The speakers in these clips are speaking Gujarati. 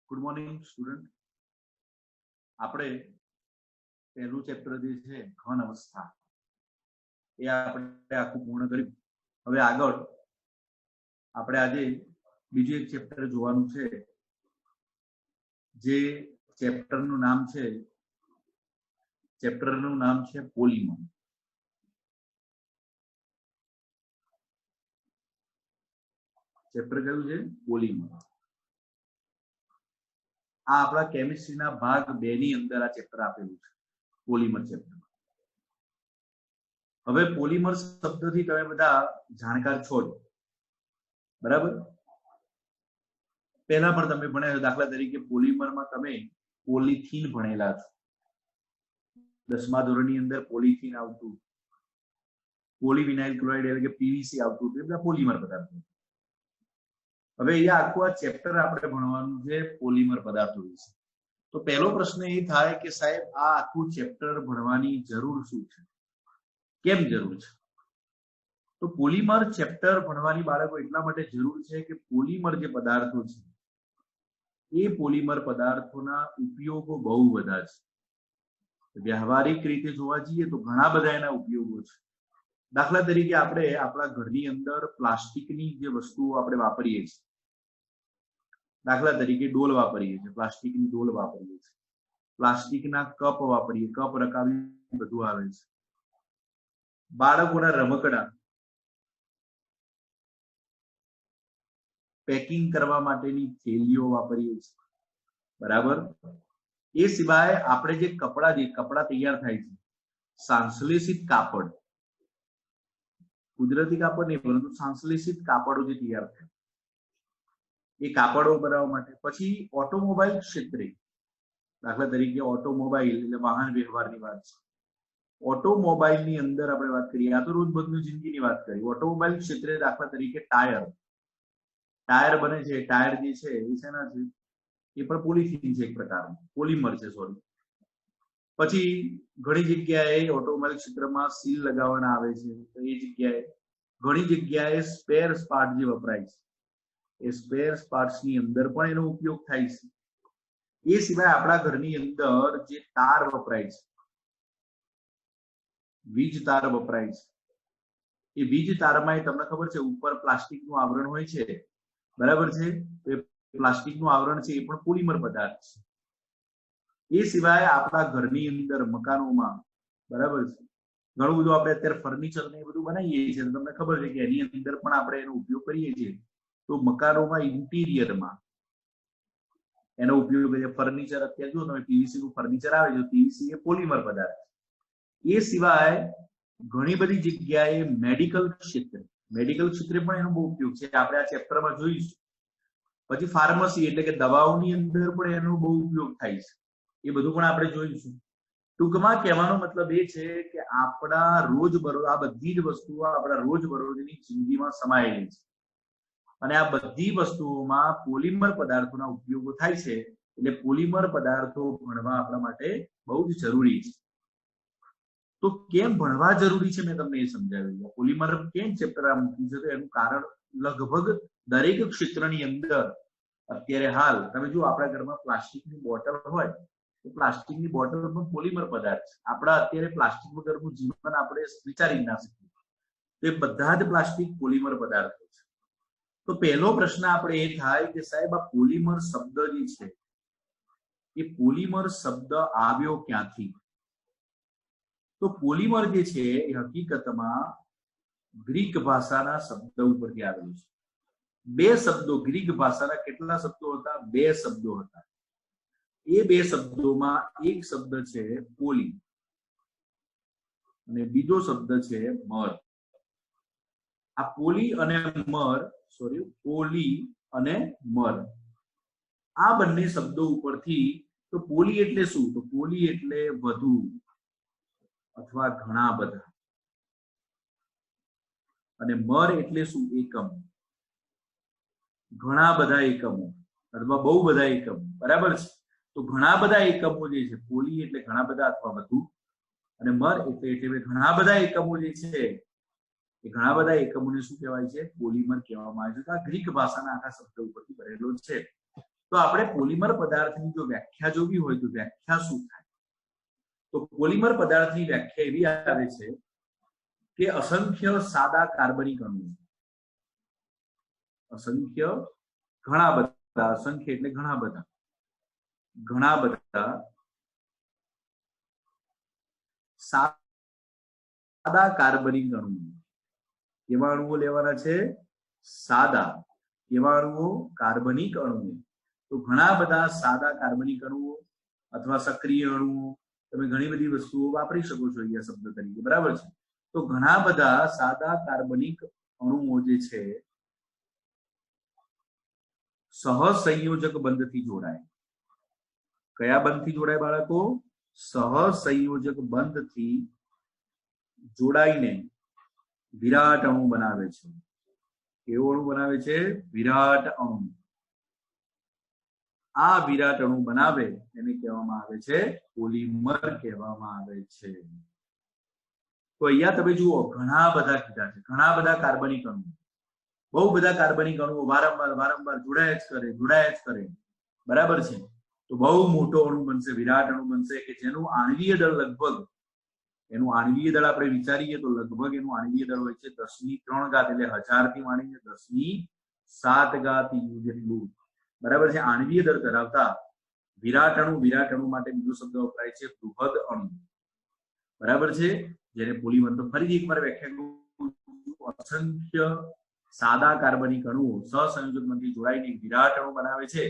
Good morning student. આપણે પહેલું ચેપ્ટર જે છે ઘન અવસ્થા એ આપણે આખું પૂર્ણ કર્યું. હવે આગળ આપણે આજે બીજું એક ચેપ્ટર જોવાનું છે, જે ચેપ્ટરનું નામ છે પોલિમર. ચેપ્ટર કયું છે? પોલિમર. આ આપણા કેમિસ્ટ્રીના ભાગ 2 ની અંદર આ ચેપ્ટર આપેલું છે, પોલિમર ચેપ્ટર. હવે પોલિમર શબ્દથી તમે બધા જાણકાર છો જ, બરાબર? પહેલા પણ તમે ભણ્યા, દાખલા તરીકે પોલિમરમાં તમે પોલિથીન ભણેલા છો. 10મા ધોરણની અંદર પોલિથીન આવતું, પોલીવિનાઇલ ક્લોરાઇડ એટલે કે પીવીસી આવતું, એ બધા પોલિમર પદાર્થો. હવે અહીંયા આખું આ ચેપ્ટર આપણે ભણવાનું છે પોલિમર પદાર્થો વિશે. તો પહેલો પ્રશ્ન એ થાય કે સાહેબ આ આખું ચેપ્ટર ભણવાની જરૂર શું છે, કેમ જરૂર છે? તો પોલિમર ચેપ્ટર ભણવાની બાળકો એટલા માટે જરૂર છે કે પોલિમર જે પદાર્થો છે એ પોલિમર પદાર્થોના ઉપયોગો બહુ બધા છે. વ્યવહારિક રીતે જોવા જઈએ તો ઘણા બધા એના ઉપયોગો છે. દાખલા તરીકે આપણે આપણા ઘરની અંદર પ્લાસ્ટિકની જે વસ્તુઓ આપણે વાપરીએ છીએ, દાખલા તરીકે ડોલ વાપરીએ છીએ, પ્લાસ્ટિકની ડોલ વાપરીએ છીએ, પ્લાસ્ટિકના કપ વાપરીએ, કપ રકાબી બધું આવે છે. બાળકોના રમકડા પેકિંગ કરવા માટેની થેલીઓ વાપરીએ છીએ, બરાબર? એ સિવાય આપણે જે કપડા તૈયાર થાય છે, સંશ્લેષિત કાપડ, કુદરતી કાપડ નહીં પરંતુ સંશ્લેષિત કાપડો જે તૈયાર થાય, એ કાપડો બનાવવા માટે. પછી ઓટોમોબાઈલ ક્ષેત્રે, દાખલા તરીકે ઓટોમોબાઈલ એટલે વાહન વ્યવહારની વાત છે. ઓટોમોબાઈલની અંદર આપણે વાત કરીએ, આ તો રોજબરોજની જિંદગીની વાત કરીએ. ઓટોમોબાઈલ ક્ષેત્રે દાખલા તરીકે ટાયર બને છે. ટાયર જે છે એ શેના છે? એ પણ પોલિથીન છે, એક પ્રકારનું પોલિમર છે, સોરી. પછી ઘણી જગ્યાએ ઓટોમોબાઈલ ક્ષેત્રમાં સીલ લગાવવાના આવે છે, તો એ જગ્યાએ ઘણી જગ્યાએ સ્પેર પાર્ટ જે વપરાય છે, એ સ્પેર પાર્ટ્સની અંદર પણ એનો ઉપયોગ થાય છે. એ સિવાય આપણા ઘરની અંદર જે તાર વપરાય છે, વીજ તાર વપરાય છે, એ વીજ તારમાં તમને ખબર છે ઉપર પ્લાસ્ટિકનું આવરણ હોય છે, બરાબર છે? એ પ્લાસ્ટિકનું આવરણ છે એ પણ પોલિમર પદાર્થ છે. એ સિવાય આપણા ઘરની અંદર મકાનોમાં, બરાબર છે, ઘણું બધું આપણે અત્યારે ફર્નિચર ને એ બધું બનાવીએ છીએ, તમને ખબર છે કે એની અંદર પણ આપણે એનો ઉપયોગ કરીએ છીએ. તો મકાનોમાં ઇન્ટિરિયરમાં એનો ઉપયોગ કરીએ. ફર્નિચર અત્યારે જો તમે પીવીસી નું ફર્નિચર આવે છે, પીવીસી એ પોલિમર પદાર્થ. એ સિવાય ઘણી બધી જગ્યાએ મેડિકલ ક્ષેત્રે પણ એનો બહુ ઉપયોગ છે, આપણે આ ચેપ્ટરમાં જોઈશું. પછી ફાર્મસી એટલે કે દવાઓની અંદર પણ એનો બહુ ઉપયોગ થાય છે, એ બધું પણ આપણે જોઈશું. ટૂંકમાં કહેવાનો મતલબ એ છે કે આપણા રોજબરોજ આ બધી જ વસ્તુઓ આપણા રોજબરોજની જિંદગીમાં સમાયેલી છે, અને આ બધી વસ્તુઓમાં પોલિમર પદાર્થોના ઉપયોગો થાય છે. એટલે પોલિમર પદાર્થો ભણવા આપણા માટે બહુ જ જરૂરી છે. તો કેમ ભણવા જરૂરી છે મેં તમને એ સમજાવ્યું. પોલિમર કેમ ચેપ્ટર આ મૂક્યું છે, તો એનું કારણ લગભગ દરેક ક્ષેત્રની અંદર અત્યારે હાલ તમે જો આપણા ઘરમાં પ્લાસ્ટિકની બોટલ હોય તો પ્લાસ્ટિકની બોટલ પણ પોલિમર પદાર્થ છે. આપણા અત્યારે પ્લાસ્ટિક વગરનું જીવન આપણે વિચારી ના શકીએ. તે બધા જ પ્લાસ્ટિક પોલિમર પદાર્થો છે. તો પહેલો પ્રશ્ન આપણે એ થાય કે સાહેબ આ પોલિમર શબ્દ જે છે એ પોલિમર શબ્દ આવ્યો ક્યાંથી? તો પોલિમર જે છે એ હકીકતમાં ગ્રીક ભાષાના શબ્દ ઉપરથી આવેલું છે. 2 શબ્દો, ગ્રીક ભાષાના કેટલા શબ્દો હતા? 2 શબ્દો હતા. એ 2 શબ્દોમાં એક શબ્દ છે પોલી અને બીજો શબ્દ છે મર. આ પોલી અને મર આ બંને શબ્દો ઉપરથી, તો પોલી એટલે શું? તો પોલી એટલે વધુ અથવા ઘણા બધા, અને મર એટલે શું? એકમ. ઘણા બધા એકમો અથવા બહુ બધા એકમો, બરાબર છે? તો ઘણા બધા એકમો જે છે, પોલી એટલે ઘણા બધા અથવા વધુ, અને મર એટલે ઘણા બધા એકમો જે છે એ ઘણા બધા એકમોને શું કહેવાય છે? પોલિમર કહેવામાં આવે છે. આ ગ્રીક ભાષાના આખા શબ્દ ઉપરથી બનેલો છે. તો આપણે પોલિમર પદાર્થની જો વ્યાખ્યા જોવી હોય તો વ્યાખ્યા શું થાય? તો પોલિમર પદાર્થની વ્યાખ્યા એવી આવે છે કે અસંખ્ય સાદા કાર્બનિક અણુઓ, અસંખ્ય ઘણા બધા, અસંખ્ય એટલે ઘણા બધા સાદા કાર્બનિક અણુઓ. કેવા અણુઓ લેવાના છે? સાદા. કેવા અણુઓ? કાર્બનિક અણુઓ. તો ઘણા બધા સાદા કાર્બનિક અણુઓ અથવા સક્રિય અણુઓ, તમે ઘણી બધી વસ્તુઓ વાપરી શકો છો અહીંયા શબ્દ તરીકે, બરાબર છે? તો ઘણા બધા સાદા કાર્બનિક અણુઓ જે છે સહસંયોજક બંધથી જોડાય. કયા બંધથી જોડાય બાળકો? સહસંયોજક બંધથી જોડાઈને વિરાટ અણુ બનાવે છે. કેવો અણુ બનાવે છે? વિરાટ અણુ. આ વિરાટ અણુ બનાવે એને કહેવામાં આવે છે પોલિમર કહેવામાં આવે છે. તો અહીંયા તમે જુઓ ઘણા બધા કીધા છે, ઘણા બધા કાર્બનિક અણુ, બહુ બધા કાર્બનિક અણુઓ વારંવાર જોડાયા જ કરે, બરાબર છે? તો બહુ મોટો અણુ બનશે, વિરાટ અણુ બનશે કે જેનું આણ્વીય દળ લગભગ, એનું આણ્વીય દળ આપણે વિચારીએ તો લગભગ એનું આણ્વીય દળ હોય છે 10³ એટલે 1000 થી માંડીને 10⁷ જેટલું, બરાબર છે? આણ્વીય દળ ધરાવતા વિરાટ અણુ માટે બીજો શબ્દ વપરાય છે બૃહદ અણુ, બરાબર છે? જેને પોલિમર, તો ફરીથી એકવાર વ્યાખ્યા, અસંખ્ય સાદા કાર્બનિક અણુઓ સહસંયોજકમાંથી જોડાઈને વિરાટ અણુ બનાવે છે,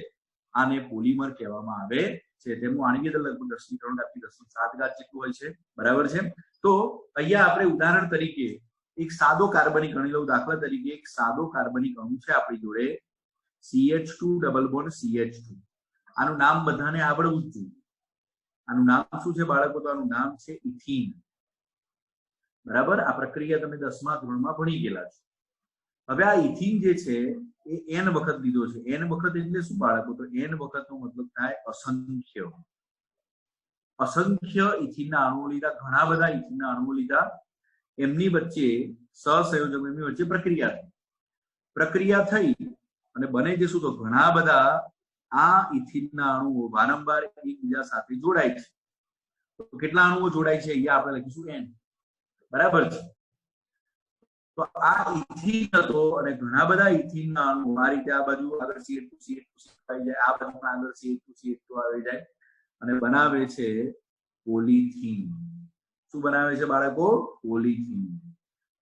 આને પોલિમર કહેવામાં આવે છે. તેમનું આણ્વીય દળ લગભગ 10⁻³ થી 10⁷ જેટલું હોય છે, બરાબર છે? તો અહીંયા આપણે ઉદાહરણ તરીકે એક સાદો કાર્બનિક અણુ લઉં, દાખલા તરીકે એક સાદો કાર્બનિક અણુ છે આપણી જોડે CH2 ડબલ બોન્ડ CH2. આનું નામ બધાને આવડવું જ જોઈએ. આનું નામ શું છે બાળકો? તો આનું નામ છે ઇથીન, બરાબર? આ પ્રક્રિયા તમે 10મા ધોરણમાં ભણી ગયેલા છો. હવે આ ઇથીન જે છે એ n વખત લીધો છે. n વખત એટલે શું બાળકો? તો n વખતનો મતલબ થાય અસંખ્ય. અસંખ્ય ઇથીનના અણુઓ લીધા, ઘણા બધા ઇથીનના અણુઓ લીધા, એમની વચ્ચે સહસંયોજકની વચ્ચે પ્રક્રિયા થઈ અને બને છે શું? તો ઘણા બધા આ ઇથીનના અણુઓ વારંવાર એકબીજા સાથે જોડાય છે. તો કેટલા અણુઓ જોડાય છે? અહીંયા આપણે લખીશું n, બરાબર છે? તો આ ઇથીન હતો અને ઘણા બધા ઇથીનના અણુઓ આ રીતે આ બાજુ આગળ CH2 આવી જાય, આ બાજુ આગળ CH2 આવી જાય અને બનાવે છે પોલિથીન. શું બનાવે છે બાળકો? પોલિથીન.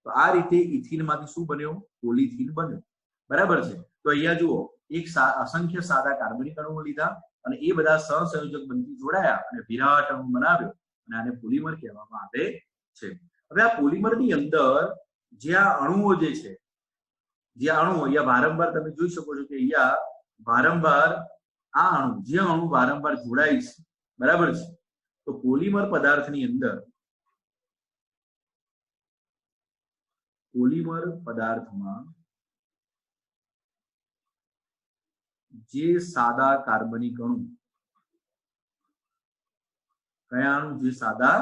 તો આ રીતે ઇથીનમાંથી શું બન્યો? પોલિથીન બન્યો, બરાબર છે? તો અહીંયા જુઓ, એક અસંખ્ય સાદા કાર્બનિક અણુઓ લીધા અને એ બધા સહસંયોજક બંધથી જોડાયા અને વિરાટ અણુ બનાવ્યો અને આને પોલિમર કહેવામાં આવે છે. હવે આ પોલિમરની અંદર જે આ અણુઓ જે છે, જે અણુઓ અહીંયા વારંવાર તમે જોઈ શકો છો કે અહીંયા વારંવાર આ અણુ, જે અણુ વારંવાર જોડાય છે, બરાબર છે? તો પોલિમર પદાર્થની અંદર, પોલિમર પદાર્થમાં જે સાદા કાર્બનિક અણુ, કયા અણુ? જે સાદા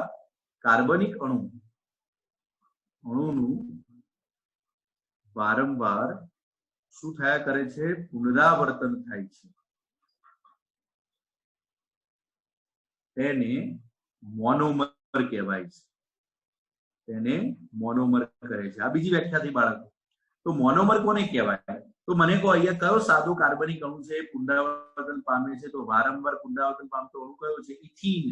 કાર્બનિક અણુનું વારંવાર શું થયા કરે છે? પુનરાવર્તન થાય છે. તેને મોનોમર કહેવાય છે. તેને મોનોમર કહે છે. આ બીજી વ્યાખ્યાથી બાળકો. તો મોનોમર કોને કહેવાય? તો મને કહો અહીંયા કયો સાદો કાર્બનિક અણુ છે પુનરાવર્તન પામે છે? તો વારંવાર પુનરાવર્તન પામતો અણુ કયો છે? ઇથીન.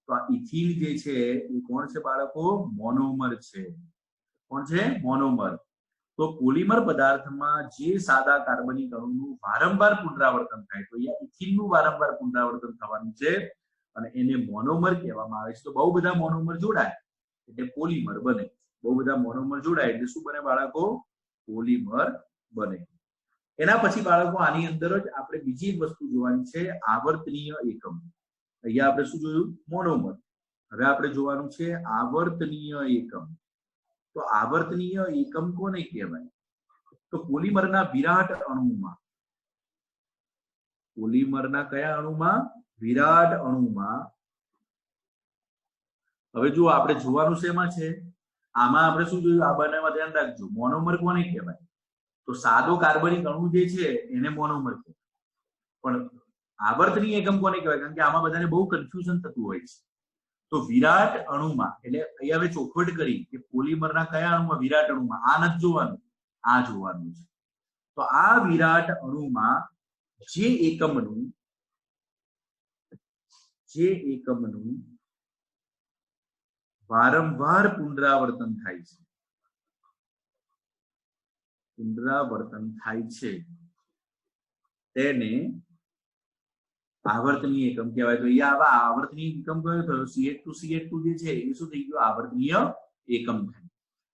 તો આ ઇથીન જે છે એ કોણ છે બાળકો? મોનોમર છે. કોણ છે? મોનોમર. તો પોલિમર પદાર્થમાં જે સાદા કાર્બનિક અણુનું વારંવાર પુનરાવર્તન થાય, તો અહીંયા ઇથીનનું વારંવાર પુનરાવર્તન થવાનું છે અને એને મોનોમર કહેવામાં આવે છે. તો બહુ બધા મોનોમર જોડાય એટલે પોલિમર બને. બહુ બધા મોનોમર જોડાય એટલે શું બને બાળકો? પોલિમર બને. એના પછી બાળકો આની અંદર જ આપણે બીજી વસ્તુ જોવાની છે, આવર્તનીય એકમ. અહીંયા આપણે શું જોયું? મોનોમર. હવે આપણે જોવાનું છે આવર્તનીય એકમ. તો આવર્તનીય એકમ કોને કહેવાય? તો પોલિમરના વિરાટ અણુમાં, પોલિમરના કયા અણુમાં? વિરાટ અણુમાં. હવે જો આપણે જોવાનું છે એમાં છે, આમાં આપણે શું જોયું? આ બંનેમાં ધ્યાન રાખજો. મોનોમર કોને કહેવાય? તો સાદો કાર્બનિક અણુ જે છે એને મોનોમર કહેવાય. પણ આવર્તનીય એકમ કોને કહેવાય? કારણ કે આમાં બધાને બહુ કન્ફ્યુઝન થતું હોય છે. તો વિરાટ અણુમાં, એટલે અહીંયા હવે ચોખવટ કરી કે પોલિમરના કયા અણુમાં? વિરાટ અણુમાં. આ નથી જોવાનું, આ જોવાનું છે. તો આ વિરાટ અણુમાં જે એકમનું વારંવાર પુનરાવર્તન થાય છે તેને આવર્તનીય એકમ કહેવાય. તો અહીંયા આવા આવર્તનીય એકમ કયો થયો? CH2 જે છે એ શું થઈ ગયું? આવર્તનીય એકમ થાય.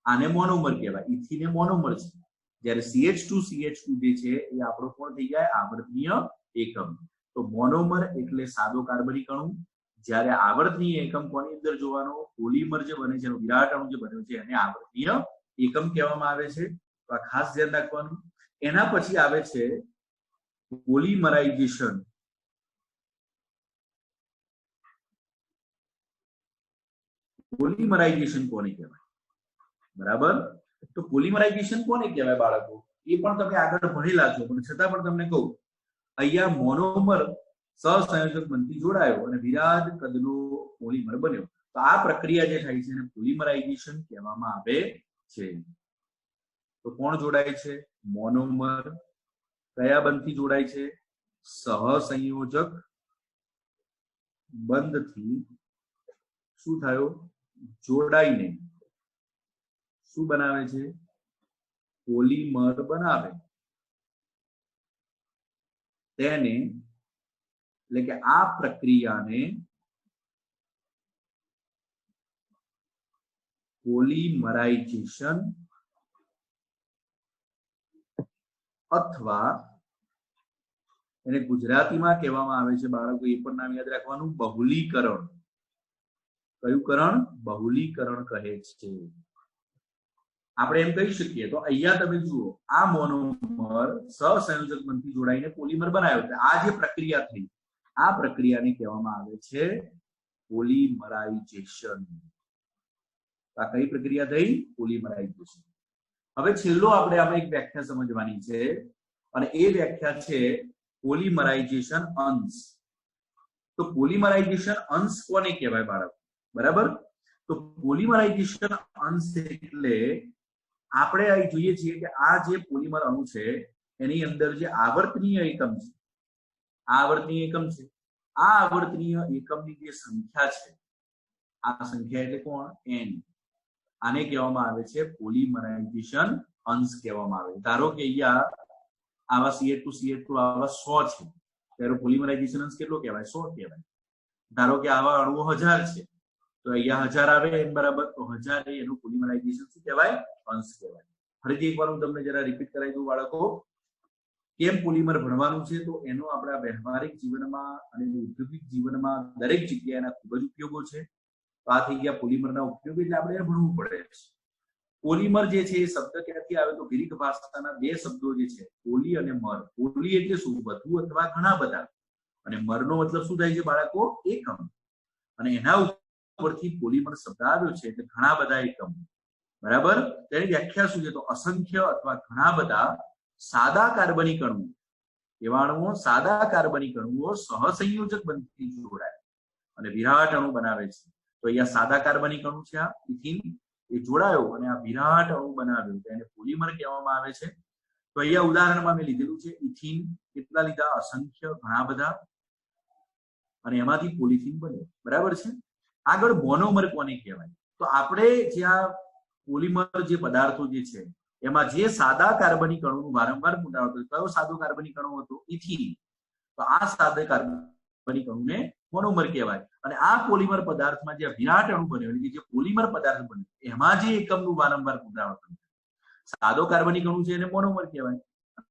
આને મોનોમર કહેવાય. ઇથિન મોનોમર છે, જ્યારે CH2 જે છે એ આપણો કોણ થઈ જાય? આવર્તનીય એકમ. તો મોનોમર એટલે સાદો કાર્બનિક અણુ, જ્યારે આવર્તનીય એકમ કોની અંદર જોવાનો? પોલિમર જે બને છે, વિરાટ અણુ જે બને છે એને આવર્તનીય એકમ કહેવામાં આવે છે. તો આ ખાસ ધ્યાન રાખવાનું. એના પછી આવે છે પોલિમરાઇઝેશન. પોલિમરાઇઝેશન કોને કહેવાય? બરાબર. તો પોલિમરાઇઝેશન કોને કહેવાય બાળકો? એ પણ તમે આગળ ભણેલા છો, પણ છતાં પણ તમને કહું, અહીંયા મોનોમર સહસંયોજક બનતી જોડાયો અને વિરાટ કદનો પોલિમર બન્યો. તો આ પ્રક્રિયા જે થાય છે એને પોલિમરાઇઝેશન કહેવામાં આવે છે. તો કોણ જોડાય છે? મોનોમર. કયા બંધથી જોડાય છે? સહસંયોજક બંધથી શું થયો? જોડાઈને શું બનાવે છે? પોલિમર બનાવે. તેને, એટલે કે આ પ્રક્રિયાને પોલિમરાઇઝેશન અથવા એને ગુજરાતીમાં કહેવામાં આવે છે બાળકો, એ પણ નામ યાદ રાખવાનું, બહુલીકરણ. કયું કરણ? બહુલીકરણ કહે છે. આપણે એમ કહી શકીએ. તો અહીંયા તમે જુઓ, આ મોનોમર સહસંયોજક બંધથી જોડાઈને પોલિમર બનાવ્યો. આ જે પ્રક્રિયા થઈ, આ પ્રક્રિયાને કહેવામાં આવે છે પોલિમરાઇઝેશન. આ કઈ પ્રક્રિયા થઈ? પોલિમરાઇઝેશન. હવે છેલ્લો આપણે આમાં એક વ્યાખ્યા સમજવાની છે, અને એ વ્યાખ્યા છે પોલિમરાઇઝેશન અંશ. તો પોલિમરાઇઝેશન અંશ કોને કહેવાય બાળકો? બરાબર. તો પોલિમરાઇઝેશન અંશ એટલે આપણે અહીં જોઈએ છીએ કે આ જે પોલિમર અણુ છે એની અંદર જે આવર્તનીય એકમ છે, આ આવર્તનીય એકમની જે સંખ્યા છે, આ સંખ્યા એટલે કોણ? n. આને કહેવામાં આવે છે પોલિમરાઇઝેશન અંશ કહેવામાં આવે. ધારો કે અહીંયા આવા CH2 આવા 100 છે, ત્યારે પોલિમરાઇઝેશન અંશ કેટલો કહેવાય? 100 કહેવાય. ધારો કે આવા અણુઓ 1000 છે, તો અહીંયા 1000 આવે n બરાબર, તો 1000 એનું પોલિમરાઇઝેશન શું કહેવાય? અંશ કહેવાય. ફરીથી એકવાર હું તમને જરા રિપીટ કરાવી દઉં બાળકો, કેમ પોલિમર ભણવાનું છે? તો એનો આપણા વ્યવહારિક જીવનમાં અને ઔદ્યોગિક જીવનમાં દરેક જગ્યાએ એના ખૂબ જ ઉપયોગો છે. તો આ થઈ ગયા પોલિમરના ઉપયોગ, એટલે આપણે ભણવું પડે છે. પોલિમર જે છે એ શબ્દ ક્યાંથી આવે? તો ગ્રીક ભાષાના બે શબ્દો જે છે, પોલી અને મર. પોલી એટલે શું? વધુ અથવા ઘણા બધા, અને મરનો મતલબ શું થાય છે બાળકો? એકમ. અને એના ઉપરથી પોલિમર શબ્દ આવ્યો છે, એટલે ઘણા બધા એકમ. બરાબર. તેની વ્યાખ્યા શું છે? તો અસંખ્ય અથવા ઘણા બધા સાદા કાર્બનિક અણુઓ, એવા અણુઓ, સાદા કાર્બનિક અણુઓ સહસંયોજક બંધથી જોડાય અને વિરાટ અણુ બનાવે છે. તો અહીંયા સાદા કાર્બનિક અણુ છે, આ ઇથિન, એ જોડાયો અને આ વિરાટ અણુ બનાવ્યો, તેને પોલિમર કહેવામાં આવે છે. તો અહીંયા ઉદાહરણમાં મેં લીધેલું છે ઇથિન. કેટલા લીધા? અસંખ્ય, ઘણા બધા, અને એમાંથી પોલિથીન બન્યો. બરાબર છે. આગળ મોનોમર કોને કહેવાય? તો આપણે જ્યાં પોલિમર જે પદાર્થો જે છે એમાં જે સાદા કાર્બનિક અણુનું વારંવાર પુનરાવર્તન, કયો સાદો કાર્બનિક અણુ હતો? ઇથિન. તો આ સાદા કાર્બનિક અણુને મોનોમર કહેવાય. અને આ પોલિમર પદાર્થમાં જે વિરાટ અણુ બન્યો, એટલે કે જે પોલિમર પદાર્થ બન્યો, એમાં જે એકમનું વારંવાર પુનરાવર્તન, સાદો કાર્બનિક અણુ છે એને મોનોમર કહેવાય.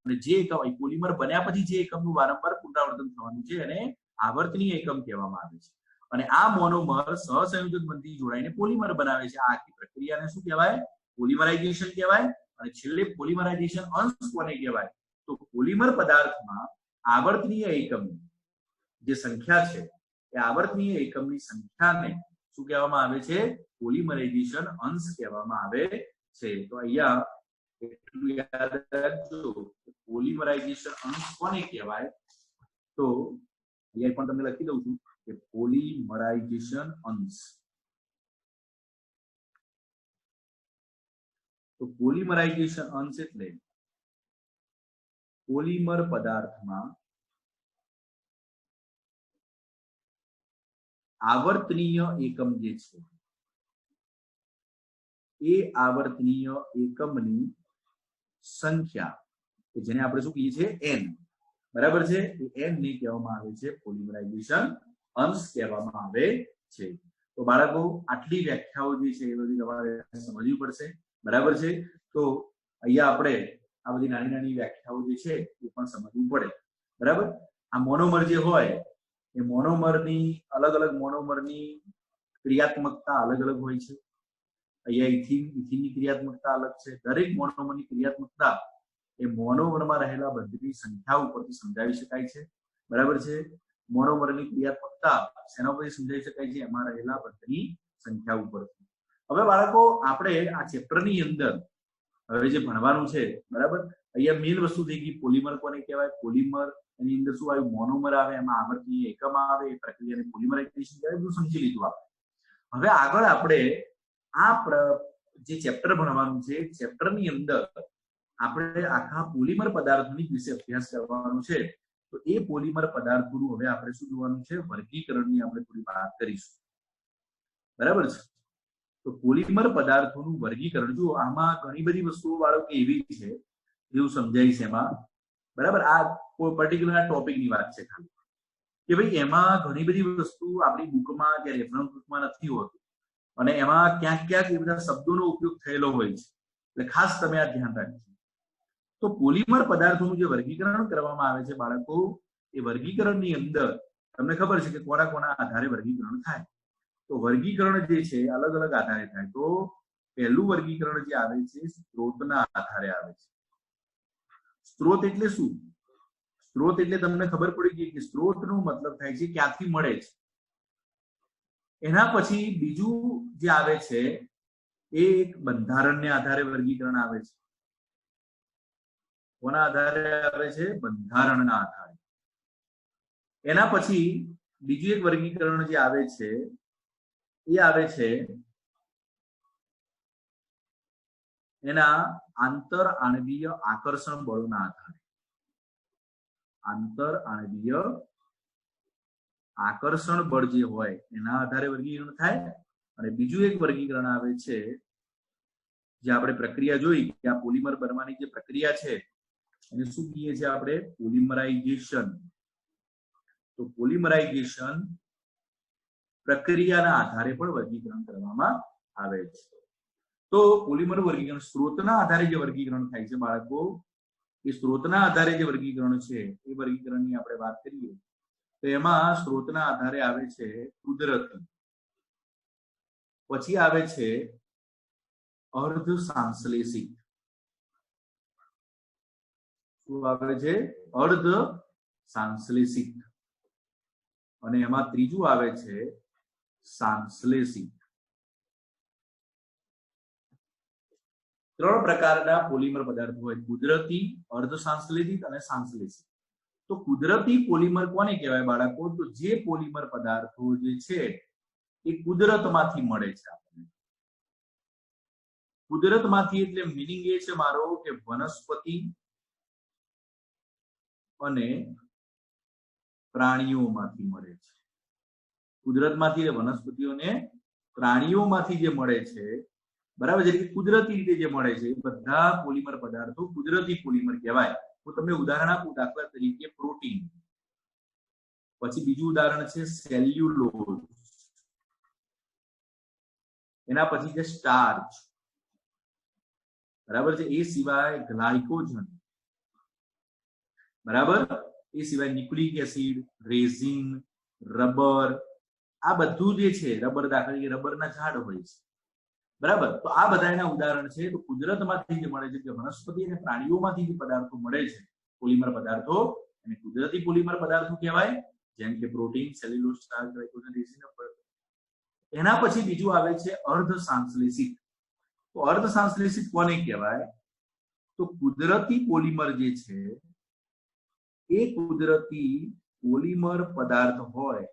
અને જે એકમ પોલિમર બન્યા પછી જે એકમનું વારંવાર પુનરાવર્તન થવાનું છે એને આવર્તનીય એકમ કહેવામાં આવે છે. અને આ મોનોમર સહસંયોજક બંધથી જોડાઈને પોલિમર બનાવે છે. આ આખી પ્રક્રિયાને શું કહેવાય? પોલિમરાઇઝેશન કહેવાય. અને છેલ્લે પોલિમરાઇઝેશન અંશ કોને કહેવાય? તો પોલિમર પદાર્થમાં આવર્તનીય એકમની જે સંખ્યા છે, એ આવર્તનીય એકમની સંખ્યાને શું કહેવામાં આવે છે? પોલિમરાઇઝેશન અંશ કહેવામાં આવે છે. તો અહીંયા એટલું યાદ રાખજો, પોલિમરાઇઝેશન અંશ કોને કહેવાય? તો અહીંયા પણ તમને લખી દઉં છું કે પોલિમરાઇઝેશન અંશ. તો પોલિમરાઇઝેશન અંશ એટલે પોલિમર પદાર્થમાં આવર્તનીય એકમ જે છે એ આવર્તનીય એકમની સંખ્યા કે જેને આપણે શું કહીએ છીએ n, બરાબર છે, એ n ને કહેવામાં આવે છે પોલિમરાઇઝેશન અંશ કહેવામાં આવે છે. તો બાળકો આટલી વ્યાખ્યાઓ જે છે એ બધી તમારે સમજવી પડશે, બરાબર છે. તો અહીંયા આપણે આ બધી નાની નાની વ્યાખ્યાઓ જે છે એ પણ સમજવું પડે, બરાબર. આ મોનોમર જે હોય એ મોનોમરની અલગ અલગ મોનોમરની ક્રિયાત્મકતા અલગ અલગ હોય છે. અહીંયા ઇથિનની ક્રિયાત્મકતા અલગ છે. દરેક મોનોમરની ક્રિયાત્મકતા એ મોનોમરમાં રહેલા બંધની સંખ્યા ઉપરથી સમજાવી શકાય છે, બરાબર છે. મોનોમરની ક્રિયાત્મકતા શેના ઉપરથી સમજાવી શકાય છે? એમાં રહેલા બંધની સંખ્યા ઉપરથી. હવે બાળકો આપણે આ ચેપ્ટરની અંદર હવે જે ભણવાનું છે, બરાબર, અહીંયા મેઇન વસ્તુ થઈ ગઈ પોલિમર કોને કહેવાય. પોલિમર એની અંદર શું આવ્યું? મોનોમર આવે, એમાં આવર્તનીય એકમ આવે, એ પ્રક્રિયાને પોલિમરાઇઝેશન કહેવાય. બધું સમજી લીધું આપણે. હવે આગળ આપણે આ જે ચેપ્ટર ભણવાનું છે, ચેપ્ટરની અંદર આપણે આખા પોલિમર પદાર્થોની વિશે અભ્યાસ કરવાનો છે. તો એ પોલિમર પદાર્થોનું હવે આપણે શું જોવાનું છે? વર્ગીકરણની આપણે થોડી વાત કરીશું, બરાબર છે. તો પોલિમર પદાર્થોનું વર્ગીકરણ, જો આમાં ઘણી બધી વસ્તુઓ બાળકો એવી છે એવું સમજાય છે એમાં, બરાબર. આ કોઈ પર્ટિક્યુલર ટોપિકની વાત છે ખાલી કે ભાઈ એમાં ઘણી બધી વસ્તુ આપણી બુકમાં કે રેફરન્સ બુકમાં નથી હોતું અને એમાં ક્યાંક ક્યાંક એ બધા શબ્દોનો ઉપયોગ થયેલો હોય છે, એટલે ખાસ તમે આ ધ્યાન રાખજો. તો પોલિમર પદાર્થોનું જે વર્ગીકરણ કરવામાં આવે છે બાળકો, એ વર્ગીકરણની અંદર તમને ખબર છે કે કોના કોના આધારે વર્ગીકરણ થાય. તો વર્ગીકરણ જે છે અલગ અલગ આધારે થાય. તો પહેલું વર્ગીકરણ જે આવે છે સ્ત્રોતના આધારે આવે છે. સ્ત્રોત એટલે શું? સ્ત્રોત એટલે તમને ખબર પડી ગઈ કે સ્ત્રોતનો મતલબ થાય છે ક્યાંથી મળે છે. એના પછી બીજું જે આવે છે એ એક બંધારણને આધારે વર્ગીકરણ આવે છે. કોના આધારે આવે છે? બંધારણના આધારે. એના પછી બીજું એક વર્ગીકરણ જે આવે છે એ આવે છે એના આંતર આણ્વીય આકર્ષણ બળોના આધારે. આંતર આણ્વીય આકર્ષણ બળ જે હોય એના આધારે વર્ગીકરણ થાય. અને બીજું એક વર્ગીકરણ આવે છે જે આપણે પ્રક્રિયા જોઈ કે આ પોલિમર બનવાની જે પ્રક્રિયા છે એને શું કહીએ છીએ આપણે? પોલિમરાઇઝેશન. તો પોલિમરાઇઝેશન પ્રક્રિયાના આધારે પણ વર્ગીકરણ કરવામાં આવે છે. તો પોલિમર વર્ગીકરણ સ્ત્રોતના આધારે જે વર્ગીકરણ થાય છે બાળકો, એ સ્ત્રોતના આધારે જે વર્ગીકરણ છે એ વર્ગીકરણની આપણે વાત કરીએ તો એમાં સ્ત્રોતના આધારે આવે છે કુદરતી, પછી આવે છે અર્ધ સાંશ્લેષિક. શું આવે છે? અર્ધ સાંશ્લેષિક. અને એમાં ત્રીજું આવે છે સાંશ્લેષિક. ત્રણ પ્રકારના પોલિમર પદાર્થો હોય: કુદરતી, અર્ધ સાંશ્લેષિત અને સાંશ્લેષિત. તો કુદરતી પોલિમર કોને કહેવાય બાળકો? તો જે પોલિમર પદાર્થો જે છે એ કુદરતમાંથી મળે છે આપણને. કુદરતમાંથી એટલે મીનિંગ એ છે મારો કે વનસ્પતિ અને પ્રાણીઓમાંથી મળે છે. કુદરતમાંથી વનસ્પતિઓને પ્રાણીઓમાંથી જે મળે છે, બરાબર છે, કુદરતી રીતે જે મળે છે એ બધા પોલિમર પદાર્થો કુદરતી પોલિમર કહેવાય. હું તમને ઉદાહરણ આપું, દાખલા તરીકે પ્રોટીન, પછી બીજું ઉદાહરણ છે સેલ્યુલોઝ, એના પછી છે સ્ટાર્ચ, બરાબર છે, એ સિવાય ગ્લાયકોજન, બરાબર, એ સિવાય ન્યુક્લિક એસિડ, રેઝિન, રબર, આ બધું જે છે રબર, દાખલા તરીકે રબરના ઝાડ હોય છે, બરાબર. તો આ બધા એના ઉદાહરણ છે. તો કુદરતમાંથી જે મળે છે કે વનસ્પતિ અને પ્રાણીઓમાંથી જે પદાર્થો મળે છે પોલિમર પદાર્થો એને કુદરતી પોલિમર પદાર્થો કહેવાય, જેમ કે protein, cellulose, starch, glycogen, resin. એના પછી બીજું આવે છે અર્ધ સાંશ્લેષિત. તો અર્ધ સાંશ્લેષિત કોને કહેવાય? તો કુદરતી પોલિમર જે છે એ કુદરતી પોલિમર પદાર્થ હોય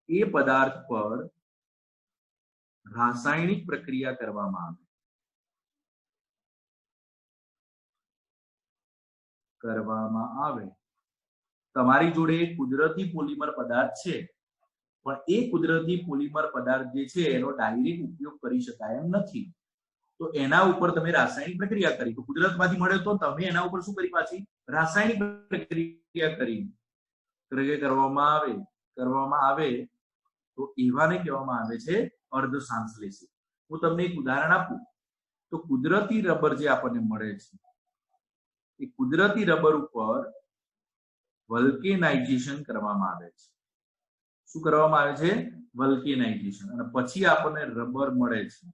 એ પદાર્થ પર રાસાયણિક પ્રક્રિયા કરવામાં આવે તમારી જોડે કુદરતી પોલિમર પદાર્થ છે, પણ એ કુદરતી પોલિમર પદાર્થ જે છે એનો ડાયરેક્ટ ઉપયોગ કરી શકાય એમ નથી, તો એના ઉપર તમે રાસાયણિક પ્રક્રિયા કરી, તો કુદરતમાંથી મળે તો તમે એના ઉપર શું કરી, પાછી રાસાયણિક પ્રક્રિયા કરી કરવામાં આવે તો એવાને કહેવામાં આવે છે અર્ધ સંશ્લેષિત. હું તમને એક ઉદાહરણ આપું તો કુદરતી રબર જે આપણને મળે છે એ કુદરતી રબર ઉપર વલ્કેનાઇઝેશન કરવામાં આવે છે. શું કરવામાં આવે છે? વલ્કેનાઇઝેશન. અને પછી આપણને રબર મળે છે.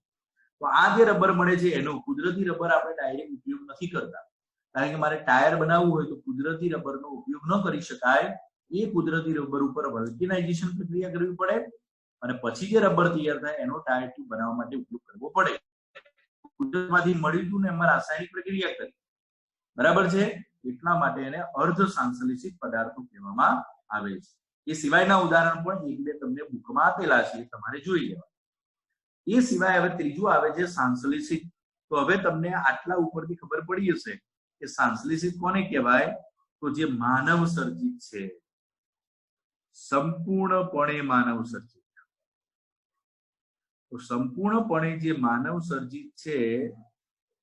તો આ જે રબર મળે છે એનો કુદરતી રબર આપણે ડાયરેક્ટ ઉપયોગ નથી કરતા, કારણ કે મારે ટાયર બનાવવું હોય તો કુદરતી રબરનો ઉપયોગ ન કરી શકાય. એ કુદરતી રબર ઉપર વલ્કેનાઇઝેશન પ્રક્રિયા કરવી પડે અને પછી જે રબર તૈયાર થાય એનો ટાયર ટ્યુબ બનાવવા માટે ઉપયોગ કરવો પડે. કુદરતમાંથી મળ્યું હતું ને એમાં રાસાયણિક પ્રક્રિયા કરી, બરાબર છે, એટલા માટે એને અર્ધ સંશ્લેષિત પદાર્થો કહેવામાં આવે છે. એ સિવાયના ઉદાહરણ પણ એક બે તમને બુકમાં આપેલા છે, તમારે જોઈ લેવા. એ સિવાય હવે ત્રીજું આવે છે સંશ્લેષિત. તો હવે તમને આટલા ઉપરથી ખબર પડી હશે કે સંશ્લેષિત કોને કહેવાય? તો જે માનવ સર્જિત છે, સંપૂર્ણપણે માનવ સર્જિત. તો સંપૂર્ણપણે જે માનવ સર્જિત છે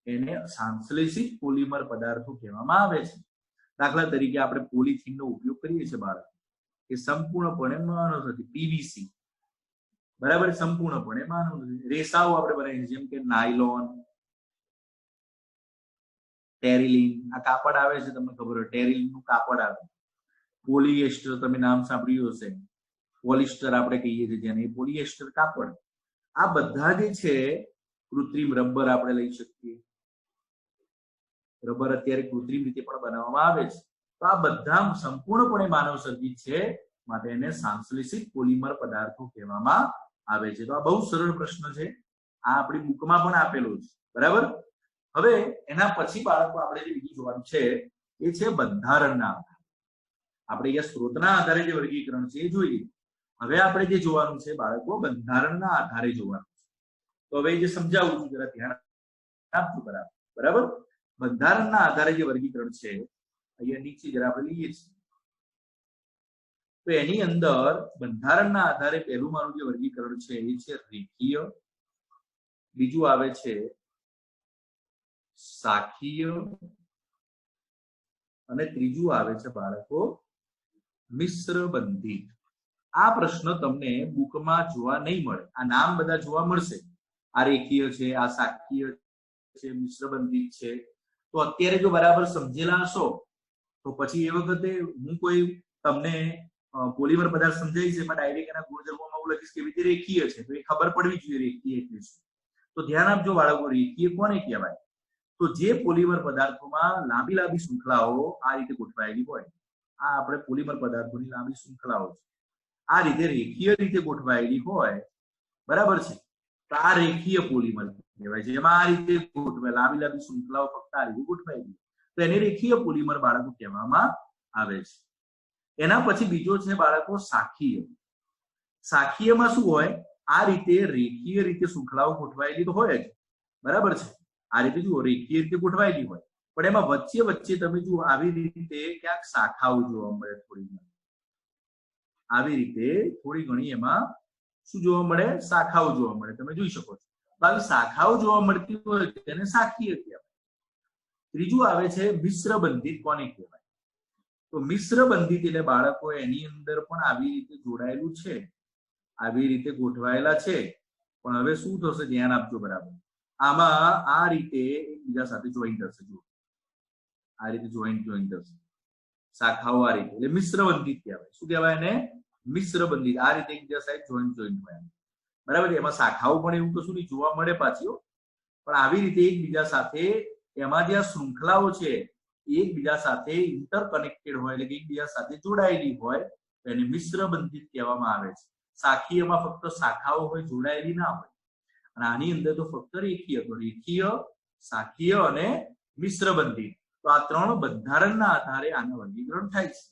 એને સંશ્લેષિત પોલિમર પદાર્થો કહેવામાં આવે છે. દાખલા તરીકે આપણે પોલિથીનનો ઉપયોગ કરીએ છીએ બાળક, એ સંપૂર્ણપણે માનવ સર્જિત. પીવીસી, બરાબર, સંપૂર્ણપણે માનવ સર્જિત. રેસાઓ આપણે બનાવીએ જેમ કે નાયલોન, ટેરિલિન, આ કાપડ આવે છે, તમને ખબર હોય ટેરિલિન નું કાપડ આવે. પોલિએસ્ટર, તમે નામ સાંભળ્યું હશે, પોલિસ્ટર આપણે કહીએ છીએ જેને, પોલિએસ્ટર કાપડ. આ બધા જે છે કૃત્રિમ રબર આપણે લઈ શકીએ. રબર અત્યારે કૃત્રિમ રીતે પણ બનાવવામાં આવે છે. તો આ બધા સંપૂર્ણપણે માનવ સર્જિત છે, માટે એને સંશ્લેષિત પોલિમર પદાર્થો કહેવામાં આવે છે. તો આ બહુ સરળ પ્રશ્ન છે, આ આપણી બુકમાં પણ આપેલો છે, બરાબર. હવે એના પછી બાળકો આપણે જે બીજું જોવાનું છે એ છે બંધારણના આધારે. આપણે અહીંયા સ્ત્રોતના આધારે જે વર્ગીકરણ છે એ જોઈએ. હવે આપણે જે જોવાનું છે બાળકો બંધારણના આધારે જોવાનું છે. તો હવે જે સમજાવું છું જરા ધ્યાન આપજો, બરાબર. બંધારણના આધારે જે વર્ગીકરણ છે અહીંયા નીચે જરા આપણે લઈએ છીએ. તો એની અંદર બંધારણના આધારે પહેલું મારું જે વર્ગીકરણ છે એ છે રેખીય, બીજું આવે છે શાખીય અને ત્રીજું આવે છે બાળકો મિશ્ર બંધિત. આ પ્રશ્ન તમને બુકમાં જોવા નહીં મળે. આ નામ બધા જોવા મળશે, આ રેખીય છે, આ શાખીય છે, મિશ્ર બંધિત છે. તો અત્યારે જો બરાબર સમજેલા હશો તો પછી એ વખતે હું કોઈ તમને પોલિમર પદાર્થ સમજાવીશ એમાં ડાયરેક્ટ એના ગુણધર્મોમાં હું લખીશ કે રીતે રેખીય છે, તો એ ખબર પડવી જોઈએ રેખીય એટલે શું. તો ધ્યાન આપજો બાળકો, રેખીય કોને કહેવાય? તો જે પોલિમર પદાર્થોમાં લાંબી લાંબી શૃંખલાઓ આ રીતે ગોઠવાયેલી હોય, આ આપણે પોલિમર પદાર્થોની લાંબી શૃંખલાઓ છે, આ રીતે રેખીય રીતે ગોઠવાયેલી હોય, બરાબર છે, તો આ રેખીય પોલિમર કહેવાય છે. એમાં આ રીતે ગોઠવાય લાંબી લાંબી શૃંખલાઓ ફક્ત આ રીતે ગોઠવાયેલી, તો એને રેખીય પોલિમર બાળકો કહેવામાં આવે છે. એના પછી બીજો છે બાળકો શાખીય. શાખીયમાં શું હોય? આ રીતે રેખીય રીતે શૃંખલાઓ ગોઠવાયેલી તો હોય જ, બરાબર છે. આ રીતે જુઓ રેખીય રીતે ગોઠવાયેલી હોય, પણ એમાં વચ્ચે વચ્ચે તમે જુઓ આવી રીતે ક્યાંક શાખાઓ જોવા મળે, થોડી ઘણી આવી રીતે થોડી ઘણી એમાં શું જોવા મળે? શાખાઓ જોવા મળે, તમે જોઈ શકો છો. તો આવી શાખાઓ જોવા મળતી હોય તેને શાખીય કહેવાય. ત્રીજું આવે છે મિશ્ર બંધિત. કોને કહેવાય? તો મિશ્ર બંધિત એટલે બાળકો એની અંદર પણ આવી રીતે જોડાયેલું છે, આવી રીતે ગોઠવાયેલા છે, પણ હવે શું થશે ધ્યાન આપજો બરાબર. આમાં આ રીતે એકબીજા સાથે જોઈન્ટ હશે, જુઓ આ રીતે જોઈન્ટ હશે શાખાઓ આ રીતે, એટલે મિશ્ર બંધિત કહેવાય. શું કહેવાય એને? મિશ્ર બંધિત. આ રીતે એકબીજા સાથે જોઈન્ટ હોય, બરાબર. એમાં શાખાઓ પણ એવું કશું નહીં જોવા મળે પાછી, પણ આવી રીતે એકબીજા સાથે એમાં જે શૃંખલાઓ છે એકબીજા સાથે ઇન્ટરકનેક્ટેડ હોય, એટલે કે એકબીજા સાથે જોડાયેલી હોય, એને મિશ્ર બંધિત કહેવામાં આવે છે. શાખીયમાં ફક્ત શાખાઓ હોય, જોડાયેલી ના હોય. અને આની અંદર તો ફક્ત રેખીય, તો રેખીય, શાખીય અને મિશ્ર બંધિત. તો આ ત્રણ બંધારણના આધારે આનું વર્ગીકરણ થાય છે.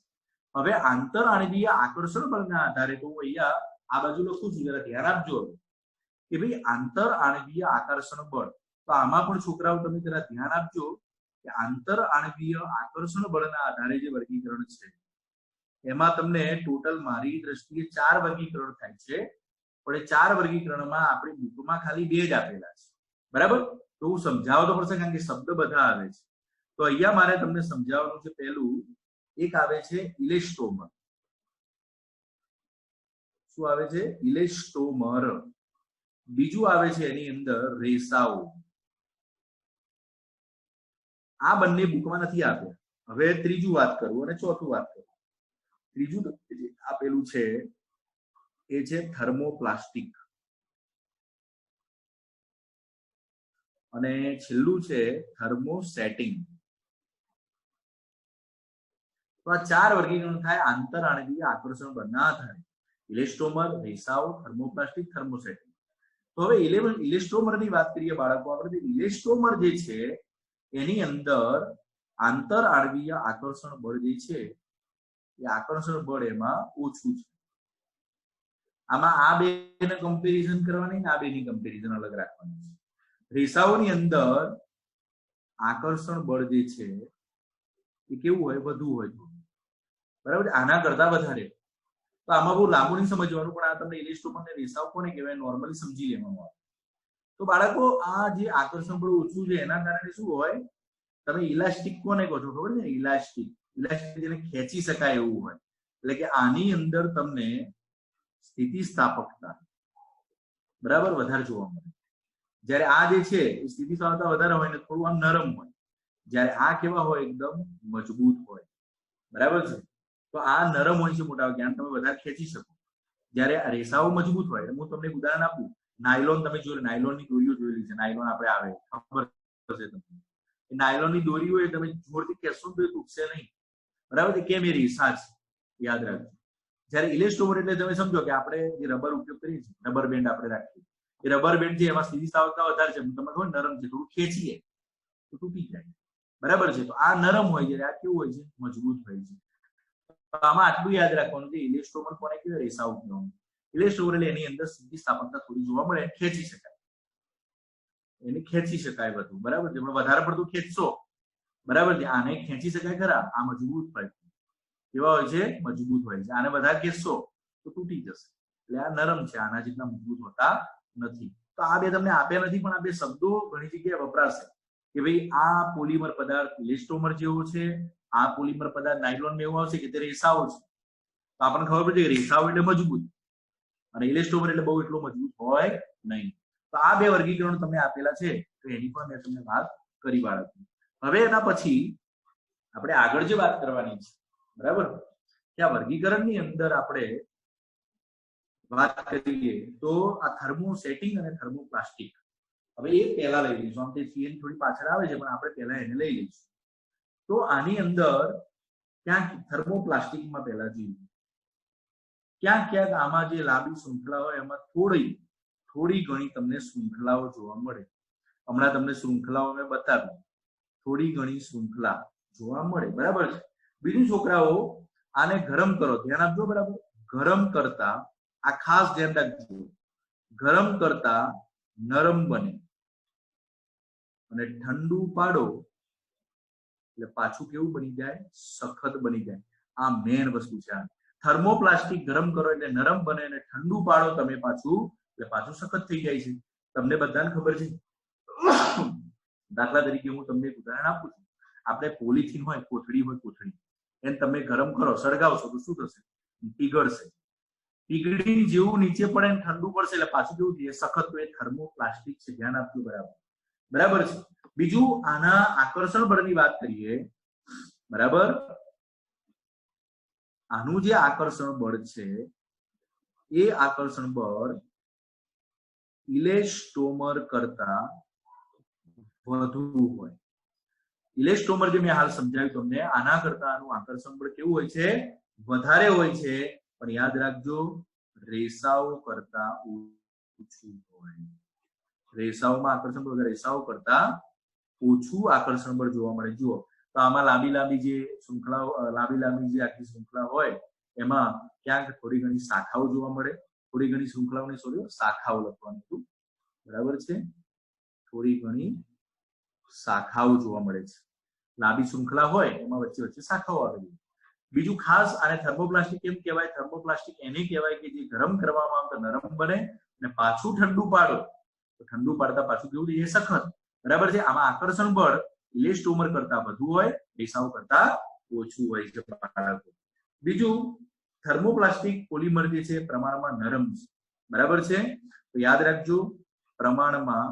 હવે આંતર આણવીય આકર્ષણ બળના આધારે તો અહીંયા આ બાજુ લખું છું, જરા ધ્યાન આપજો કે ભાઈ આંતર આણવીય આકર્ષણ બળ. તો આમાં પણ છોકરાઓ તમે જરા ધ્યાન આપજો કે આંતર આણવીય આકર્ષણ બળના આધારે જે વર્ગીકરણ છે એમાં તમને ટોટલ મારી દ્રષ્ટિએ 4 વર્ગીકરણ થાય છે, પણ એ 4 વર્ગીકરણમાં આપણી બુકમાં ખાલી 2 જ આપેલા છે. બરાબર? તો હું સમજાવતો પડશે કારણ કે શબ્દ બધા આવે છે. તો અહીંયા મારે તમને સમજાવવાનું છે. પહેલું એક આવે છે ઇલેસ્ટોમર. શું આવે છે? ઇલેસ્ટોમર. બીજું આવે છે એની અંદર રેસાઓ. આ બંને બુકમાં નથી આપ્યા. હવે ત્રીજું વાત કરું અને ચોથું વાત કરું. ત્રીજું આપેલું છે એ છે થર્મોપ્લાસ્ટિક અને છેલ્લું છે થર્મોસેટિંગ. તો આ 4 વર્ગીકરણ થાય આંતર આણવીય આકર્ષણ બળના આધારે: ઇલેસ્ટોમર, રેસાઓ, થર્મોપ્લાસ્ટિક, થર્મોસેટિંગ. તો હવે ઇલેસ્ટોમરની વાત કરીએ બાળકો. આપણે ઇલેસ્ટોમર જે છે એની અંદર આંતર આણવીય આકર્ષણ બળ જે છે એ આકર્ષણ બળ એમાં ઓછું છે. આમાં આ બેને કમ્પેરિઝન કરવાની ને આ બેની કમ્પેરિઝન અલગ રાખવાની છે. રેસાઓની અંદર આકર્ષણ બળ જે છે એ કેવું હોય? વધુ હોય. બરાબર? આના કરતા વધારે. તો આમાં બહુ લાંબુ નહીં સમજવાનું, પણ આ તમને ઇલેસ્ટોમર ને રેસાઓ કોને કહેવાય નોર્મલી સમજી લેવાનું આવે. તો બાળકો આ જે આકર્ષણ બળ ઓછું છે એના કારણે શું હોય? તમે ઇલાસ્ટિક કોને કહો છો? ખબર છે? ઇલાસ્ટિક. ઇલાસ્ટિક જેને ખેંચી શકાય એવું હોય. એટલે કે આની અંદર તમને સ્થિતિસ્થાપકતા બરાબર વધારે જોવા મળે. જ્યારે આ જે છે એ સ્થિતિસ્થાપકતા વધારે હોય ને થોડું આમ નરમ હોય. જ્યારે આ કેવા હોય? એકદમ મજબૂત હોય. બરાબર છે? તો આ નરમ હોય છે મોટા ભાગે, તમે વધારે ખેંચી શકો. જ્યારે રેસાઓ મજબૂત હોય. હું તમને ઉદાહરણ આપું. નાયલોન તમે જોયું, નાયલોનની દોરીઓ જોયેલી છે. નાયલોન આપણે આવે ખબર હશે તમને. એ નાયલોનની દોરી હોય તમે જોરથી ખેંચશો તો એ તૂટશે નહીં. બરાબર છે? કેમ? એ રેસા છે. યાદ રાખજો. જ્યારે ઇલેસ્ટોમર એટલે તમે સમજો કે આપણે જે રબર ઉપયોગ કરીએ છીએ, રબર બેન્ડ આપણે રાખીએ, એ રબર બેન્ડ છે એમાં સ્થિતિસ્થાપકતા વધારે છે. તમને ખબર નરમ છે, થોડું ખેંચીએ તો તૂટી જાય. બરાબર છે? તો આ નરમ હોય છે, આ કેવું હોય છે? મજબૂત હોય છે. આમાં આટલું યાદ રાખવાનું કે ઇલેસ્ટોમર કોને કહેવાય? રેસાઓ કહેવાનું. ઇલેસ્ટોમર એટલે એની અંદર સ્થિતિસ્થાપકતા થોડી જોવા મળે, ખેંચી શકાય. એને ખેંચી શકાય બધું. બરાબર છે? પણ વધારે પડતું ખેંચશો, બરાબર છે, આને ખેંચી શકાય ખરા? આ મજબૂત હોય. કેવા હોય છે? મજબૂત હોય છે. આને વધારે ખેંચશો તો તૂટી જશે. એટલે આ નરમ છે, આના જેટલા મજબૂત હોતા નથી. તો આ બે તમને આપ્યા નથી, પણ આ બે શબ્દો ઘણી જગ્યાએ વપરાશે કે ભાઈ આ પોલિમર પદાર્થ ઇલેસ્ટોમર જેવો છે, આ પોલિમર પદાર્થ નાયલોન એવું આવશે કે તે રેસાઓ છે. તો આપણને ખબર પડે કે રેસાઓ એટલે મજબૂત અને ઇલેસ્ટોમર એટલે બહુ એટલો મજબૂત હોય નહીં. તો આ બે વર્ગીકરણ તમને આપેલા છે, તો એની પણ મેં તમને વાત કરી બાળકો. હવે એના પછી આપણે આગળ જે વાત કરવાની છે, બરાબર, કે આ વર્ગીકરણની અંદર આપણે વાત કરીએ તો આ થર્મોસેટિંગ અને થર્મોપ્લાસ્ટિક. હવે એ પહેલા લઈ લઈશું. આમ તે સીએન થોડી પાછળ આવે છે, પણ આપણે પહેલા એને લઈ લઈશું. તો આની અંદર ક્યાંક થર્મોપ્લાસ્ટિકમાં પહેલા જોઈએ, ક્યાંક આમાં જે લાંબી શૃંખલા હોય એમાં થોડી ઘણી તમને શૃંખલાઓ જોવા મળે. હમણાં તમને શૃંખલાઓ મેં બતાવી, થોડી ઘણી શૃંખલા જોવા મળે. બરાબર છે? બીજું છોકરાઓ, આને ગરમ કરો, ધ્યાન આપજો. બરાબર? ગરમ કરતા આ ખાસ ધ્યાન રાખજો, ગરમ કરતા નરમ બને અને ઠંડુ પાડો એટલે પાછું કેવું બની જાય? સખત બની જાય. આ મેન વસ્તુ છે. થર્મોપ્લાસ્ટિક ગરમ કરો એટલે નરમ બને અને ઠંડુ પાડો તમે પાછું એટલે પાછું સખત થઈ જાય છે. તમને બધાને ખબર છે. દાખલા તરીકે હું તમને એક ઉદાહરણ આપું છું. આપણે પોલિથીન હોય, કોથળી હોય, કોથળી એને તમે ગરમ કરો, સળગાવશો તો શું થશે? પીગળશે. પીગળી જેવું નીચે પડે ને ઠંડુ પડશે એટલે પાછું કેવું થશે? સખત. તો એ થર્મોપ્લાસ્ટિક છે. ધ્યાન આપજો. બરાબર છે? બીજું આના આકર્ષણ બળની વાત કરીએ. બરાબર? આનું જે આકર્ષણ બળ છે એ આકર્ષણ બળ ઇલેસ્ટોમર કરતા વધુ હોય. ઇલેસ્ટોમર જે મેં હાલ સમજાવ્યું તમને, આના કરતા આનું આકર્ષણ બળ કેવું હોય છે? વધારે હોય છે. પણ યાદ રાખજો, રેસાઓ કરતા ઓછું હોય. રેસાઓમાં આકર્ષણ બળ રેસાઓ કરતા ઓછું આકર્ષણ બળ જોવા મળે. જુઓ, તો તો આમાં લાંબી લાંબી જે શૃંખલાઓ લાંબી લાંબી જે આખી શૃંખલા હોય એમાં ક્યાંક થોડી ઘણી શાખાઓ જોવા મળે. થોડી ઘણી શૃંખલાઓની શાખાઓ લખવાનું હતું, બરાબર છે. થોડી ઘણી શાખાઓ જોવા મળે છે. લાંબી શૃંખલા હોય એમાં વચ્ચે વચ્ચે શાખાઓ આવેલી. બીજું ખાસ આને થર્મોપ્લાસ્ટિક કેમ કહેવાય? થર્મોપ્લાસ્ટિક એને કહેવાય કે જે ગરમ કરવામાં આવે તો નરમ બને અને પાછું ઠંડુ પાડો તો ઠંડુ પાડતા પાછું કેવું થઈ જાય? સખત. બરાબર છે. આમાં આકર્ષણ બળ ઇલેસ્ટોમર કરતા વધુ હોય, રેસાઓ કરતા ઓછું હોય છે બાળકો. બીજું, થર્મોપ્લાસ્ટિક પોલિમર જે છે પ્રમાણમાં નરમ છે, બરાબર છે. તો યાદ રાખજો, પ્રમાણમાં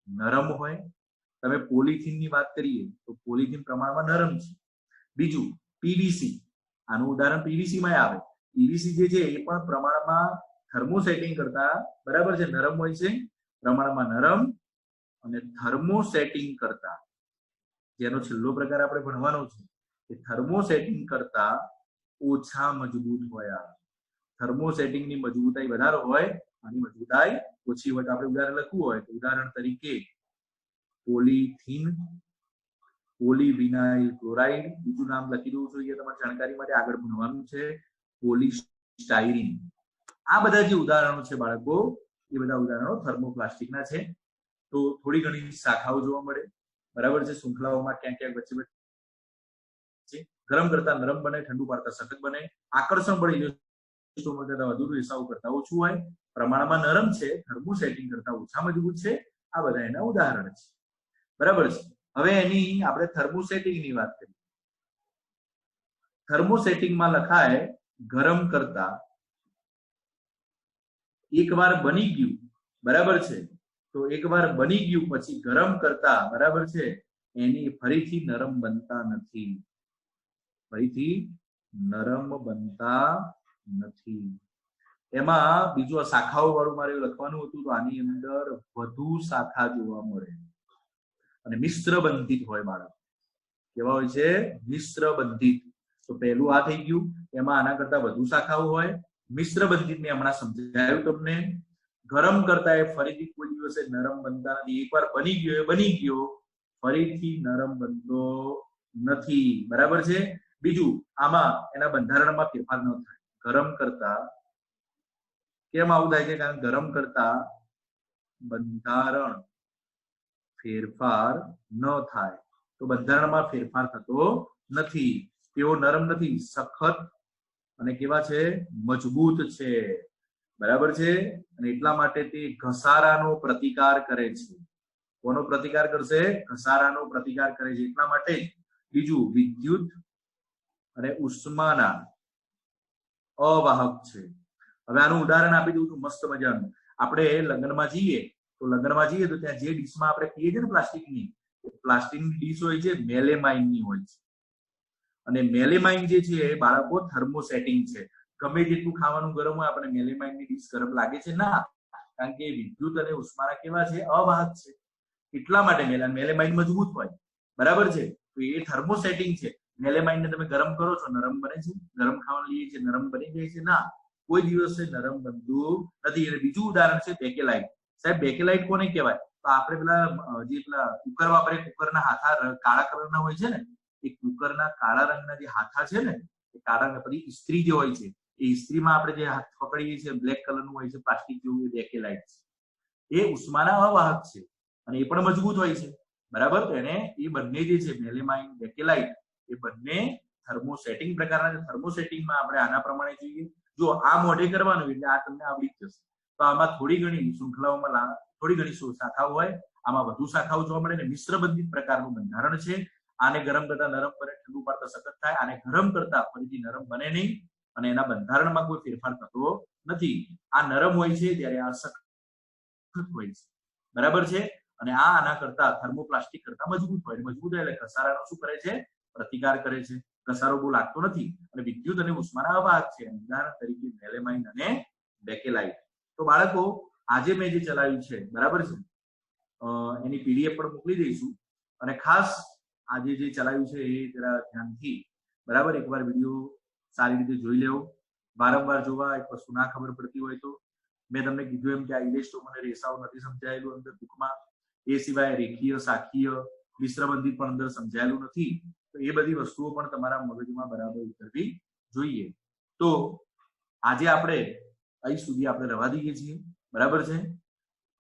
નરમ હોય. તમે પોલિથીન ની વાત કરીએ તો પોલિથીન પ્રમાણમાં નરમ છે. બીજું, પીવીસી, આનું ઉદાહરણ પીવીસી માં આવે. પીવીસી જે છે એ પણ પ્રમાણમાં થર્મોસેટિંગ કરતા, બરાબર છે, નરમ હોય છે. પ્રમાણમાં નરમ અને થર્મોસેટિંગ કરતા, જેનો છેલ્લો પ્રકાર આપણે ભણવાનો છે, એ થર્મોસેટિંગ કરતા ઓછા મજબૂત હોય. થર્મોસેટિંગ ની મજબૂતાઈ વધારે હોય, આની મજબૂતાઈ ઓછી હોય. તો આપણે ઉદાહરણ લખવું હોય તો ઉદાહરણ તરીકે પોલિથીન, પોલીવિનાઇલ ક્લોરાઇડ, બીજું નામ લખી દઉં છું તમારી જાણકારી માટે, આગળ ભણવાનું છે, પોલિસ્ટાઇરીન. આ બધા જે ઉદાહરણો છે બાળકો, એ બધા ઉદાહરણો થર્મોપ્લાસ્ટિકના છે. તો થોડી ઘણી શાખાઓ જોવા મળે, બરાબર છે. શૃંખલાઓમાં ક્યાંક ક્યાંક વચ્ચે વચ્ચે ગરમ કરતા નરમ બને, ઠંડુ પાડતા સખત બને. આકર્ષણ બળ ઇલેક્ટ્રોન કરતા વધુ, રેસાઓ કરતા ઓછું હોય. પ્રમાણમાં નરમ છે, થર્મોસેટિંગ કરતા ઓછા મજબૂત છે. આ બધા એના ઉદાહરણ છે, બરાબર છે. હવે એની આપણે થર્મોસેટિંગ ની વાત કરીએ. થર્મોસેટિંગમાં લખાય ગરમ કરતા, એકવાર બની ગયું, બરાબર છે, તો એકવાર બની ગયું પછી ગરમ કરતા, બરાબર છે, એની ફરીથી નરમ બનતા નથી. ફરીથી નરમ બનતા નથી. એમાં બીજું શાખાઓ વાળું મારે લખવાનું હતું, તો આની અંદર વધુ શાખા જોવા મળે અને મિશ્ર બંધિત હોય બાળક. કેવા હોય છે? મિશ્ર બંધિત. તો પહેલું આ થઈ ગયું, એમાં આના કરતા વધુ શાખાઓ હોય. મિશ્ર બંધિત મેં હમણાં સમજાયું તમને. ગરમ કરતા એ ફરીથી કોઈ દિવસે નરમ બનતા નથી. એકવાર બની ગયો એ બની ગયો, ફરીથી નરમ બનતો નથી, બરાબર છે. બીજું, આમાં એના બંધારણમાં ફેરફાર ન થાય. ગરમ કરતા કેમ આવું થાય છે? કારણ ગરમ કરતા બંધારણ ફેરફાર ન થાય, તો બંધારણમાં ફેરફાર થતો નથી. તેઓ નરમ નથી, સખત અને કેવા છે? મજબૂત છે, બરાબર છે. અને એટલા માટે તે ઘસારાનો પ્રતિકાર કરે છે. કોનો પ્રતિકાર કરશે? ઘસારાનો પ્રતિકાર કરે છે. એટલા માટે. બીજું, વિદ્યુત અને ઉષ્માના અવાહક છે. હવે આનું ઉદાહરણ આપી દઉં છું મસ્ત મજાનું. આપણે લગ્નમાં જઈએ તો ત્યાં જે ડીશમાં આપણે પીએ છીએ ને પ્લાસ્ટિકની, પ્લાસ્ટિકની ડીશ હોય છે, મેલેમાઇનની હોય છે. અને મેલેમાઇન જે છે એ બાળકો થર્મોસેટિંગ છે. ગમે જેટલું ખાવાનું ગરમ હોય, આપણે મેલેમાઇનની ડીશ ગરમ લાગે છે? ના, કારણ કે વિદ્યુત અને ઉષ્માના કેવા છે? અવાહક છે. એટલા માટે મેલેમાઇન મજબૂત હોય, બરાબર છે. તો એ થર્મોસેટિંગ છે. મેલેમાઇન ને તમે ગરમ કરો છો, નરમ બને છે? ગરમ ખાવાનું લઈએ છીએ, નરમ બની જાય છે? ના, કોઈ દિવસે નરમ બનતું નથી. અને બીજું ઉદાહરણ છે બેકેલાઇટ. સાહેબ, બેકેલાઇટ કોને કહેવાય? તો આપણે પેલા કુકર વાપરે, કુકરના હાથા કાળા કલરના હોય છે ને, એ કુકરના કાળા રંગના જે હાથા છે ને, એ કાળા, પછી ઇસ્ત્રી જે હોય છે, એ ઇસ્ત્રીમાં આપણે જે હાથ પકડીએ છીએ બ્લેક કલરનું હોય છે, પ્લાસ્ટિક જેવું, એ બેકેલાઇટ છે. એ ઉષ્માના અવાહક છે અને એ પણ મજબૂત હોય છે, બરાબર. તો એને એ બંને જે છે, મેલેમાઇન, બેકેલાઇટ, એ બંને થર્મોસેટિંગ પ્રકારના છે. થર્મોસેટિંગમાં આપણે આના પ્રમાણે જોઈએ. જો આ મોઢે કરવાનું એટલે આ તમને આવડી જ જશે. તો આમાં થોડી ઘણી શૃંખલાઓમાં થોડી ઘણી શાખાઓ હોય, આમાં વધુ શાખાઓ જોવા મળે. મિશ્ર બંધિત પ્રકારનું બંધારણ છે. આને ગરમ કરતા નરમ બને, ઠંડુ પાડતા સખત થાય. આને ગરમ કરતા ફરીથી નરમ બને નહીં અને એના બંધારણમાં કોઈ ફેરફાર થતો નથી. આ નરમ હોય છે ત્યારે આ સખત હોય છે, બરાબર છે. અને આ આના કરતા થર્મોપ્લાસ્ટિક કરતા મજબૂત હોય. મજબૂત એટલે ઘસારાનો શું કરે છે? પ્રતિકાર કરે છે. ઘસારો બહુ લાગતો નથી અને વિદ્યુત અને ઉષ્માના અવાહક છે. ઉદાહરણ તરીકે મેલેમાઇન અને બેકેલાઇટ. તો બાળકો, આજે મેં જે ચલાવ્યું છે, બરાબર છે, એની પીડીએફ પણ મોકલી દઈશું. અને ખાસ આજે જે ચલાવ્યું છે એ જરા ધ્યાનથી, બરાબર, એકવાર વિડીયો સારી રીતે જોઈ લેવો. વારંવાર જોવા. એક વસ્તુ ના ખબર પડતી હોય તો મેં તમને કીધું એમ કે આ ઇલેસ્ટોમ અને રેસાઓ નથી સમજાયેલું અંદર બુકમાં. એ સિવાય રેખીય, શાખીય, મિશ્ર બંધિત પણ અંદર સમજાયેલું નથી. તો એ બધી વસ્તુઓ પણ તમારા મગજમાં બરાબર ઉતરવી જોઈએ. તો આજે આપણે અહીં સુધી આપણે રવા દઈએ છીએ, બરાબર છે.